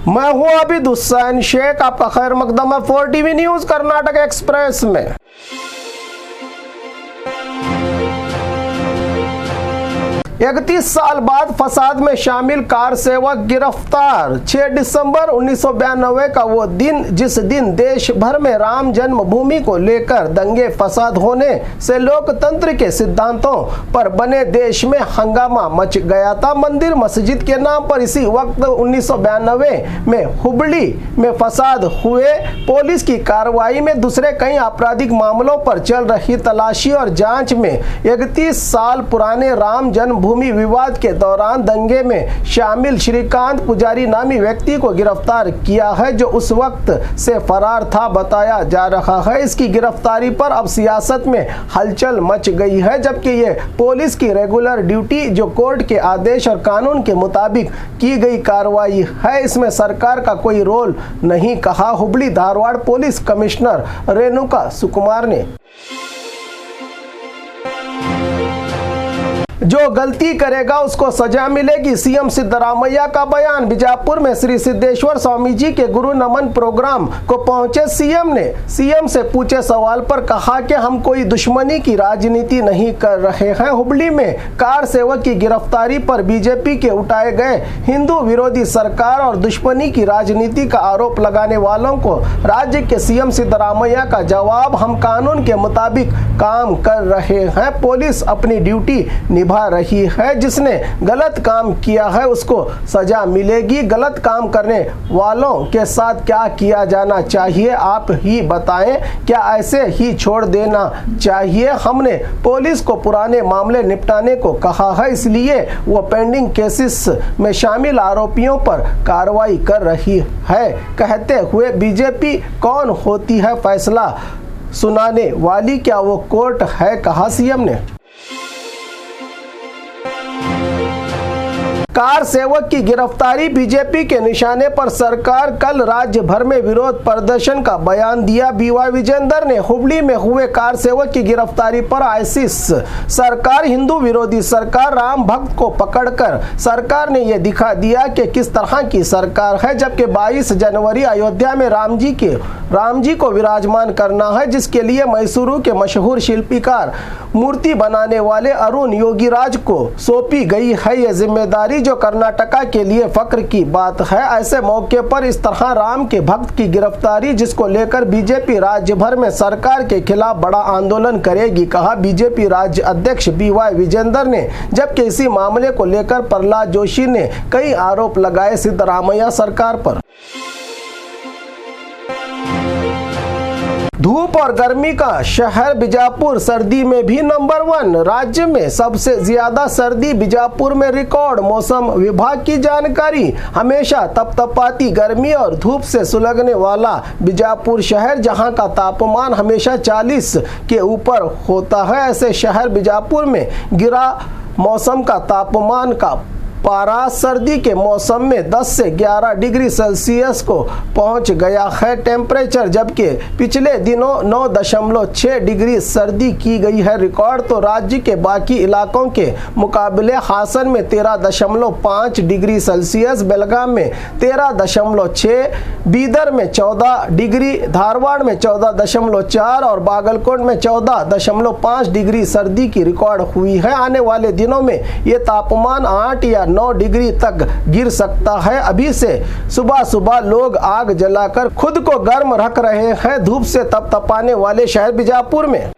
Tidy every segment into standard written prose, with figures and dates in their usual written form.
मैं हूं अभी हुसैन शेख, आपका खैर मकदम है 4 टीवी न्यूज कर्नाटक एक्सप्रेस में। 31 साल बाद फसाद में शामिल कार सेवक गिरफ्तार। 6 दिसंबर 1992 का वो दिन जिस दिन देश भर में राम जन्मभूमि को लेकर दंगे फसाद होने से लोकतंत्र के सिद्धांतों पर बने देश में हंगामा मच गया था। मंदिर मस्जिद के नाम पर इसी वक्त 1992 में हुबली में फसाद हुए। पुलिस की कार्रवाई में दूसरे कई आपराधिक मामलों पर चल रही तलाशी और जांच में 31 साल पुराने राम जन्मभूमि विवाद के दौरान दंगे में शामिल श्रीकांत पुजारी नामी व्यक्ति को गिरफ्तार किया है, जो उस वक्त से फरार था बताया जा रहा है। इसकी गिरफ्तारी पर अब सियासत में हलचल मच गई है, जबकि ये पुलिस की रेगुलर ड्यूटी जो कोर्ट के आदेश और कानून के मुताबिक की गई कार्रवाई है, इसमें सरकार का कोई रोल नहीं, कहा हुबली धारवाड़ पुलिस कमिश्नर रेणुका सुकुमार ने। जो गलती करेगा उसको सजा मिलेगी, सीएम सिद्धरामैया का बयान। बीजापुर में श्री सिद्धेश्वर स्वामी जी के गुरु नमन प्रोग्राम को पहुंचे सीएम से पूछे सवाल पर कहा कि हम कोई दुश्मनी की राजनीति नहीं कर रहे हैं। हुबली में कार सेवक की गिरफ्तारी पर बीजेपी के उठाए गए हिंदू विरोधी सरकार और दुश्मनी की राजनीति का आरोप लगाने वालों को राज्य के सीएम सिद्धरामैया का जवाब, हम कानून के मुताबिक काम कर रहे हैं, पुलिस अपनी ड्यूटी निभा रही है, जिसने गलत काम किया है उसको सजा मिलेगी। गलत काम करने वालों के साथ क्या किया जाना चाहिए आप ही बताएं, क्या ऐसे ही छोड़ देना चाहिए? हमने पुलिस को पुराने मामले निपटाने को कहा है, इसलिए वो पेंडिंग केसेस में शामिल आरोपियों पर कार्रवाई कर रही है, कहते हुए बीजेपी कौन होती है फैसला सुनाने वाली, क्या वो कोर्ट है, कहा सीएम ने। कार सेवक की गिरफ्तारी बीजेपी के निशाने पर सरकार कल राज्य भर में विरोध प्रदर्शन का बयान दिया। बीवाई विजेंदर ने हुबली में हुए कार सेवक की गिरफ्तारी पर आईसीस सरकार हिंदू विरोधी सरकार, राम भक्त को पकड़कर सरकार ने यह दिखा दिया कि किस तरह की सरकार है, जबकि 22 जनवरी अयोध्या में राम जी को विराजमान करना है, जिसके लिए मैसूरू के मशहूर शिल्पीकार मूर्ति बनाने वाले अरुण योगीराज को सौंपी गई है यह जिम्मेदारी, जो कर्नाटका के लिए फख्र की बात है। ऐसे मौके पर इस तरह राम के भक्त की गिरफ्तारी, जिसको लेकर बीजेपी राज्य भर में सरकार के खिलाफ बड़ा आंदोलन करेगी, कहा बीजेपी राज्य अध्यक्ष बीवाई विजेंदर ने। जबकि इसी मामले को लेकर प्रहलाद जोशी ने कई आरोप लगाए सिद्धरामैया सरकार पर। धूप और गर्मी का शहर बीजापुर, सर्दी में भी नंबर 1। राज्य में सबसे ज्यादा सर्दी बीजापुर में रिकॉर्ड। मौसम विभाग की जानकारी, हमेशा तपतपाती गर्मी और धूप से सुलगने वाला बीजापुर शहर, जहां का तापमान हमेशा 40 के ऊपर होता है, ऐसे शहर बीजापुर में गिरा मौसम का तापमान का पारा सर्दी के मौसम में 10 से 11 डिग्री सेल्सियस को पहुंच गया है टेम्परेचर, जबकि पिछले दिनों 9.6 डिग्री सर्दी की गई है रिकॉर्ड। तो राज्य के बाकी इलाकों के मुकाबले हासन में 13.5 डिग्री सेल्सियस, बेलगाम में 13.6, बीदर में 14 डिग्री, धारवाड़ में 14.4 और बागलकोट में 14.5 डिग्री सर्दी की रिकॉर्ड हुई है। आने वाले दिनों में ये तापमान 8 या 9 डिग्री तक गिर सकता है। अभी से सुबह सुबह लोग आग जलाकर खुद को गर्म रख रहे हैं धूप से तपतपाने वाले शहर बीजापुर में।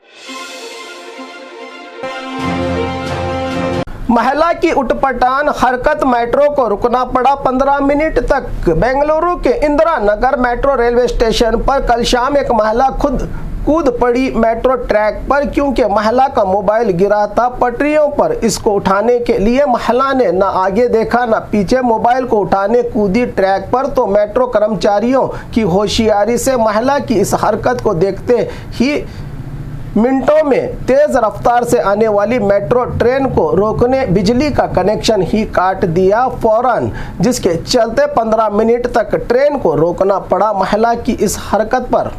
महिला की उटपटांग हरकत, मेट्रो को रुकना पड़ा 15 मिनट तक। बेंगलुरु के Indira Nagar metro railway station पर कल शाम एक महिला कूद पड़ी मेट्रो ट्रैक पर, क्योंकि महिला का मोबाइल गिरा था पटरियों पर। इसको उठाने के लिए महिला ने न आगे देखा न पीछे, मोबाइल को उठाने कूदी ट्रैक पर। तो मेट्रो कर्मचारियों की होशियारी से महिला की इस हरकत को देखते ही मिनटों में तेज रफ्तार से आने वाली मेट्रो ट्रेन को रोकने बिजली का कनेक्शन ही काट दिया फौरन, जिसके चलते 15 मिनट तक ट्रेन को रोकना पड़ा महिला की इस हरकत पर।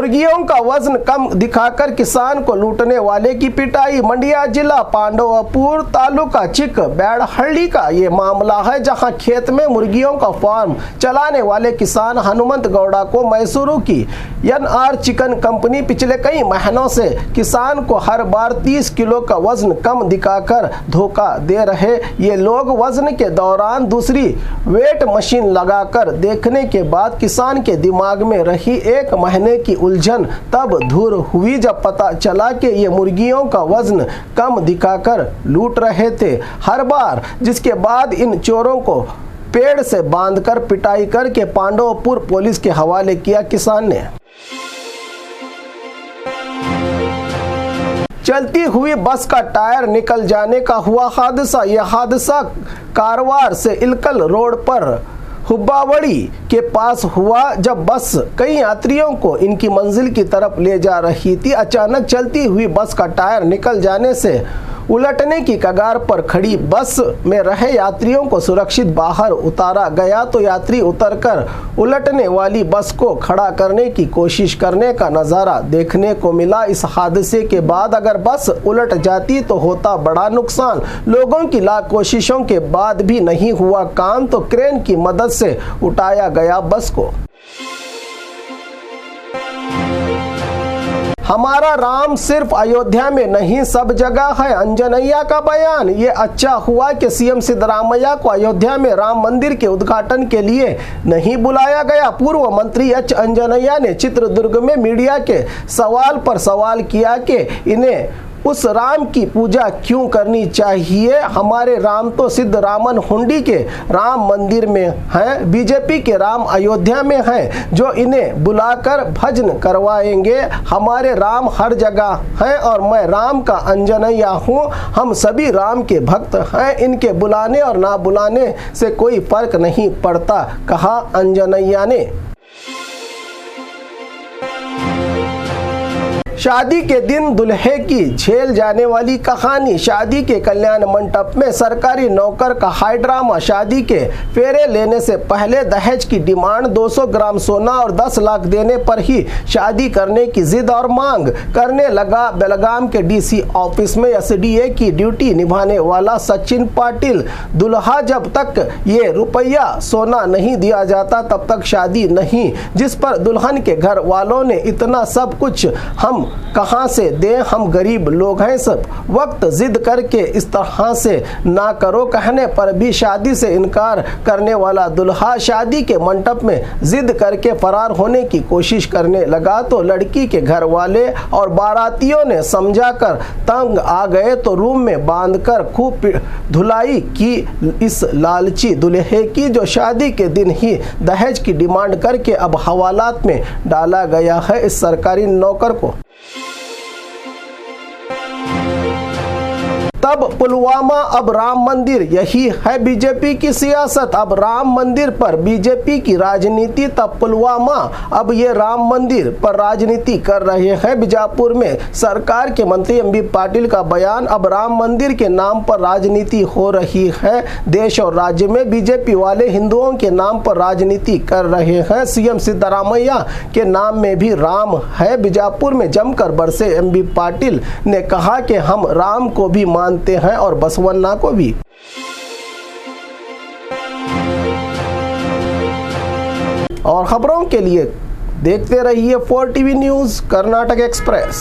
मुर्गियों का वजन कम दिखाकर किसान को लूटने वाले की पिटाई। मंडिया जिला पांडवपुर तालुका चिक बैड़हल्ली का ये मामला है, जहां खेत में मुर्गियों का फार्म चलाने वाले किसान हनुमंत गौड़ा को मैसूरू की NR चिकन कंपनी पिछले कई महीनों से किसान को हर बार 30 किलो का वजन कम दिखाकर धोखा दे रहे। ये लोग वजन के दौरान दूसरी वेट मशीन लगाकर देखने के बाद किसान के दिमाग में रही एक महीने की उलझन तब दूर हुई, जब पता चला कि ये मुर्गियों का वजन कम दिखाकर लूट रहे थे हर बार, जिसके बाद इन चोरों को पेड़ से बांधकर पिटाई करके पांडवपुर पुलिस के हवाले किया किसान ने। चलती हुई बस का टायर निकल जाने का हुआ हादसा। यह हादसा कारवार से इलकल रोड पर हुब्बावड़ी के पास हुआ, जब बस कई यात्रियों को इनकी मंजिल की तरफ ले जा रही थी। अचानक चलती हुई बस का टायर निकल जाने से उलटने की कगार पर खड़ी बस में रहे यात्रियों को सुरक्षित बाहर उतारा गया, तो यात्री उतरकर उलटने वाली बस को खड़ा करने की कोशिश करने का नज़ारा देखने को मिला। इस हादसे के बाद अगर बस उलट जाती तो होता बड़ा नुकसान। लोगों की लाख कोशिशों के बाद भी नहीं हुआ काम, तो क्रेन की मदद से उठाया गया बस को। हमारा राम सिर्फ अयोध्या में नहीं सब जगह है, अंजनैया का बयान। ये अच्छा हुआ कि CM सिद्धरामैया को अयोध्या में राम मंदिर के उद्घाटन के लिए नहीं बुलाया गया। पूर्व मंत्री H अंजनैया ने चित्रदुर्ग में मीडिया के सवाल पर सवाल किया कि इन्हें उस राम की पूजा क्यों करनी चाहिए। हमारे राम तो सिद्धरामन हुंडी के राम मंदिर में हैं, बीजेपी के राम अयोध्या में हैं, जो इन्हें बुलाकर भजन करवाएंगे। हमारे राम हर जगह हैं और मैं राम का अंजनैया हूँ। हम सभी राम के भक्त हैं, इनके बुलाने और ना बुलाने से कोई फर्क नहीं पड़ता, कहा अंजनैया ने। शादी के दिन दुल्हे की झेल जाने वाली कहानी। शादी के कल्याण मंडप में सरकारी नौकर का हाई ड्रामा। शादी के फेरे लेने से पहले दहेज की डिमांड, 200 ग्राम सोना और 10 लाख देने पर ही शादी करने की जिद और मांग करने लगा। बेलगाम के DC ऑफिस में SDA की ड्यूटी निभाने वाला सचिन पाटिल। दुल्हा जब तक ये रुपया सोना नहीं दिया जाता तब तक शादी नहीं, जिस पर दुल्हन के घर वालों ने इतना सब कुछ हम कहां से दें, हम गरीब लोग हैं, सब वक्त जिद करके इस तरह से ना करो कहने पर भी शादी से इनकार करने वाला दुल्हा शादी के मंडप में जिद करके फरार होने की कोशिश करने लगा, तो लड़की के घर वाले और बारातियों ने समझाकर तंग आ गए, तो रूम में बांधकर खूब धुलाई की इस लालची दुल्हे की, जो शादी के दिन ही दहेज की डिमांड करके अब हवालात में डाला गया है इस सरकारी नौकर को। तब पुलवामा अब राम मंदिर, यही है बीजेपी की सियासत। अब राम मंदिर पर बीजेपी की राजनीति, तब पुलवामा अब ये राम मंदिर पर राजनीति कर रहे हैं। बीजापुर में सरकार के मंत्री MB पाटिल का बयान, अब राम मंदिर के नाम पर राजनीति हो रही है। देश और राज्य में बीजेपी वाले हिंदुओं के नाम पर राजनीति कर रहे हैं। CM सिद्धरामैया के नाम में भी राम है। बीजापुर में जमकर बरसे MB पाटिल ने कहा कि हम राम को भी मानते हैं और बसवन्ना को भी। और खबरों के लिए देखते रहिए 4TV न्यूज़ कर्नाटक एक्सप्रेस।